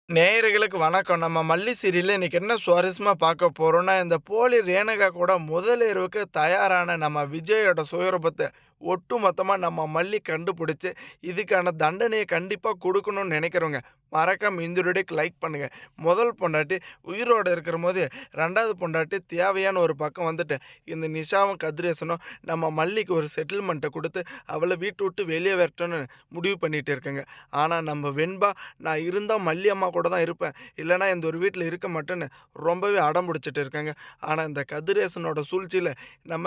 நேயர்களுக்கு வணக்கம். நம்ம மல்லி சீரியல்ல இன்னைக்கு என்ன சுவாரஸ்யமா பார்க்க போறோம்னா, இந்த போலி ரேணுகா கூட முதலிரவுக்கு தயாரான நம்ம விஜயோட சுயரூபத்த ஒட்டுமொத்தமா நம்ம மல்லி கண்டுபிடிச்சு, இதுக்கான தண்டனைய கண்டிப்பா குடுக்கணும்னு நெனைக்கிறவங்க, மறக்காம இந்த வீடியோக்கு லைக் பண்ணுங்க. முதல் பொண்டாட்டி உயிரோட இருக்கும்போது, 2வது பொண்டாட்டி தேவையான ஒரு பக்கம் வந்துட்டு, இந்த நிஷாவும், கதிரேசனும் நம்ம மல்லிக்கு ஒரு செட்டில்மெண்ட்ட குடுத்து, அவள வீட்ட விட்டு வெளிய விரட்டணும்னு முடிவு பண்ணிட்டு இருக்காங்க. ஆனா நம்ம வெண்பா நான் இருந்தா மல்லி அம்மா கூட தான் இருப்பேன். இல்லன்னா இந்த ஒரு வீட்ல இருக்க மாட்டேன்னு ரொம்பவே அடம் புடிச்சுட்டு இருக்காங்க. ஆனா இந்த கதிரேசனோட சூழ்ச்சியில நம்ம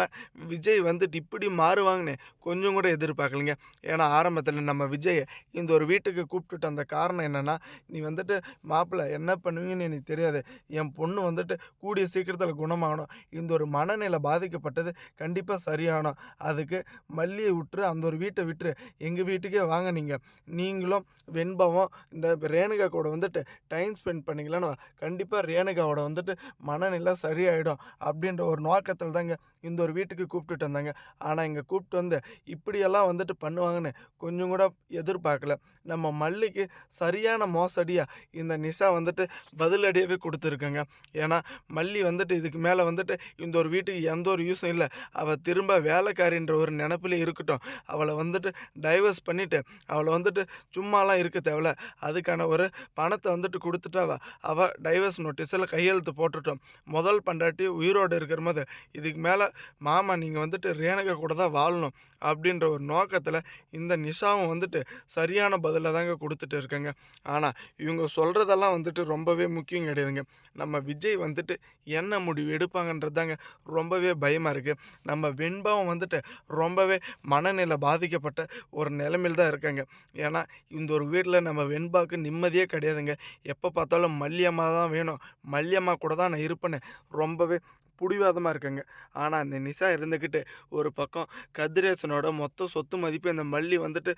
விஜய் வந்துட்டு இப்படி மாறுவாங்கன்னு கொஞ்சம் கூட எதிர்பார்க்கலங்க. ஏன்னா ஆரம்பத்துல நம்ம விஜய இந்த ஒரு வீட்டுக்கு கூப்பிட்டுட்டு அந்த காரணம் என்னன்னா, "நீ வந்துட்டு மாப்பிள என்ன பண்ணுவீங்கன்னு எனக்கு தெரியாது. என் பொண்ணு வந்துட்டு கூடிய சீக்கிரத்துல குணமாகணும். இந்த ஒரு மனநிலை பாதிக்கப்பட்டது கண்டிப்பா சரியாகணும். அதுக்கு மல்லிய விட்டுரு, அந்த ஒரு வீட்ட விட்டுரு. எங்க வீட்டுக்கே வாங்க நீங்க. நீங்களும் வெண்பாவும் இந்த ரேணுகா கூட வந்துட்டு டைம் ஸ்பெண்ட் பண்ணீங்களான்னா, கண்டிப்பா ரேணுகாவோட வந்துட்டு மனநிலை சரியாயிடும்." அப்படின்ற ஒரு நோக்கத்துல தாங்க இந்த ஒரு வீட்டுக்கு கூப்பிட்டுட்டு வந்தாங்க. ஆனா இங்க கூப்பிட்டு வந்து இப்படியெல்லாம் வந்துட்டு பண்ணுவாங்கன்னு கொஞ்சம் கூட எதிர்பார்க்கல. நம்ம மல்லிக்கு சரியான மோசடியா இந்த நிஷா வந்துட்டு பதிலடியாவே குடுத்துருக்குங்க. ஏன்னா மல்லி வந்துட்டு இதுக்கு மேல வந்துட்டு இந்த ஒரு வீட்டுக்கு எந்த ஒரு யூஸும் இல்ல. அவ திரும்ப வேலைக்காரின்ற ஒரு நெனப்பிலே இருக்கட்டும். அவள வந்துட்டு டைவர்ஸ் பண்ணிட்டு, அவள வந்துட்டு சும்மாலாம் இருக்க தேவல்ல. அதுக்கான ஒரு பணத்த வந்துட்டு குடுத்துட்டு அவ டைவர்ஸ் நோட்டீஸ்ல கையெழுத்து போட்டுட்டோம். முதல் பொண்டாட்டி உயிரோட இருக்கும்போது, இதுக்கு மேல மாமா நீங்க வந்துட்டு ரேணுகா கூட தான் வாழணும் அப்படின்ற ஒரு நோக்கத்துல இந்த நிஷாவும் வந்துட்டு சரியான பதில தாங்க குடுத்துட்டு இருக்காங்க. ஆனா இவங்க சொல்றதெல்லாம் வந்துட்டு ரொம்பவே முக்கியம் கிடையாதுங்க. நம்ம விஜய் வந்துட்டு என்ன முடிவு எடுப்பாங்கன்றது தாங்க ரொம்பவே பயமா இருக்கு. நம்ம வெண்பாவும் வந்துட்டு ரொம்பவே மனநிலை பாதிக்கப்பட்ட ஒரு நிலைமையில தான் இருக்காங்க. ஏன்னா இந்த ஒரு வீட்ல நம்ம வெண்பாக்கு நிம்மதியே கிடையாதுங்க. எப்ப பார்த்தாலும் மல்லியம்மா தான் வேணும். மல்லியம்மா கூட தான் நான் இருப்பேன்னு ரொம்பவே புடிவாதமா இருக்காங்க. ஆனா, அந்த நிஷா இருந்துகிட்டு ஒரு பக்கம் கதிரேசனோட மொத்த சொத்து மதிப்பு இந்த மல்லி வந்துட்டு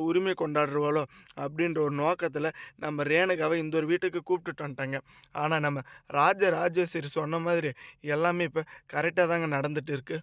உரிமை கொண்டாடுருவாளோ! அப்டின்ற ஒரு நோக்கத்துல நம்ம ரேணுகாவ இந்த ஒரு வீட்டுக்கு கூப்ட்டுட்டு வந்துட்டாங்க. ஆனா, நம்ம ராஜேஸ்வரி சொன்ன மாதிரி எல்லாமே இப்ப கரெக்ட்டா தாங்க நடந்துட்டு இருக்கு.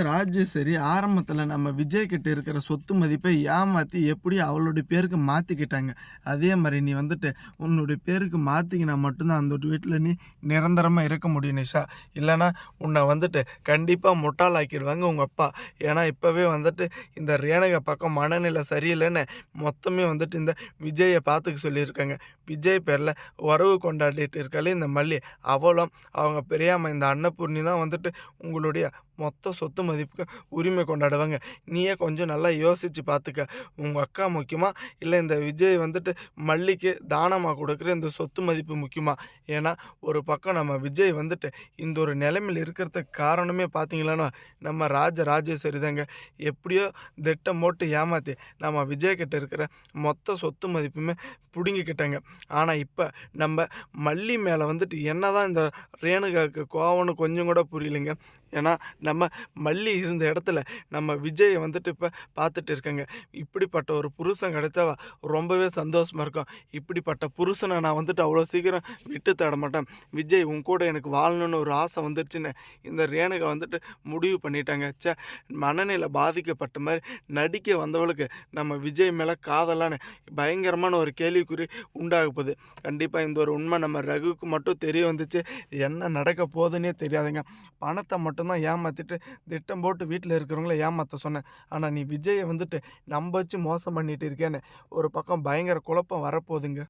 ராஜேஸ்வரி ஆரம்பத்துல நம்ம விஜய் கிட்ட இருக்கிற சொத்து மதிப்பை ஏமாத்தி எப்படியோ அவளுடைய பேருக்கு மாத்திக்கிட்டாங்க. அதே மாரி நீ வந்துட்டு உன்னுடைய பேருக்கு மாத்திக்கினா மட்டும் தான் அந்த ஒரு வீட்ல நீ நிரந்தரமா இருக்க முடியும் நிஷா. இல்லன்னா உன்ன வந்துட்டு கண்டிப்பா முட்டாளாக்கிடுவாங்க உங்க அப்பா. ஏன்னா இப்பவே வந்துட்டு இந்த ரேணுகா பக்கம் மனநிலை சரியில்லன்னு மொத்தமே வந்துட்டு இந்த விஜய பாத்துக்க சொல்லியிருக்காங்க. விஜய் பேர்ல உறவு கொண்டாடிட்டு இருக்காளே இந்த மல்லி. அவளும் அவங்க பெரியம்மா இந்த அன்னபூர்ணி தான் வந்துட்டு உங்களுடைய மொத்த சொத்து மதிப்புக்கு உரிமை கொண்டாடுவாங்க. நீயே கொஞ்சம் நல்லா யோசிச்சு பார்த்துக்க. உங்க அக்கா முக்கியமா? இல்ல இந்த விஜய் வந்துட்டு மல்லிக்கு தானமா குடுக்குற இந்த சொத்து மதிப்பு முக்கியமா? ஏன்னா, ஒரு பக்கம் நம்ம விஜய் வந்துட்டு இந்த ஒரு நிலைமையில இருக்கிறதுக்கு காரணமே பார்த்தீங்களான்னா, நம்ம ராஜேஸ்வரி தாங்க. எப்படியோ திட்டம் போட்டு ஏமாத்தி நம்ம விஜய் கிட்ட இருக்கிற மொத்த சொத்து மதிப்புமே புடுங்கிக்கிட்டாங்க. ஆனா, இப்ப நம்ம மல்லி மேல வந்துட்டு என்னதான் இந்த ரேணுகாவுக்கு கோவம்னு கொஞ்சம் கூட புரியலைங்க. ஏன்னா, நம்ம மல்லி இருந்த இடத்துல நம்ம விஜய வந்துட்டு இப்ப பார்த்துட்டு இருக்காங்க. இப்படிப்பட்ட ஒரு புருஷன் கிடைச்சா ரொம்பவே சந்தோஷமா இருக்கும். இப்படிப்பட்ட புருஷன நான் வந்துட்டு அவ்வளோ சீக்கிரம் விட்டு தர மாட்டேன். விஜய் உன் கூட எனக்கு வாழணும்னு ஒரு ஆசை வந்துருச்சுன்னு இந்த ரேணுகா வந்துட்டு முடிவு பண்ணிட்டாங்க. மனநிலை பாதிக்கப்பட்ட மாரி நடிக்க வந்தவளுக்கு நம்ம விஜய் மேல காதலான்னு பயங்கரமான ஒரு கேள்விக்குறி உண்டாக போகுது. கண்டிப்பா இந்த ஒரு உண்மை நம்ம ரகுவுக்கு மட்டும் தெரிய வந்துச்சு. என்ன நடக்க போதுன்னே தெரியாதுங்க. பணத்த மட்டும் தான் ஏமாத்திட்டு திட்டம் போட்டு வீட்ல இருக்கிறவங்கள ஏமாத்த சொன்னேன். ஆனா நீ விஜய வந்துட்டு நம்ப வச்சு மோசம் பண்ணிட்டு இருக்கேன்னு ஒரு பக்கம் பயங்கர குழப்பம் வரப்போதுங்க.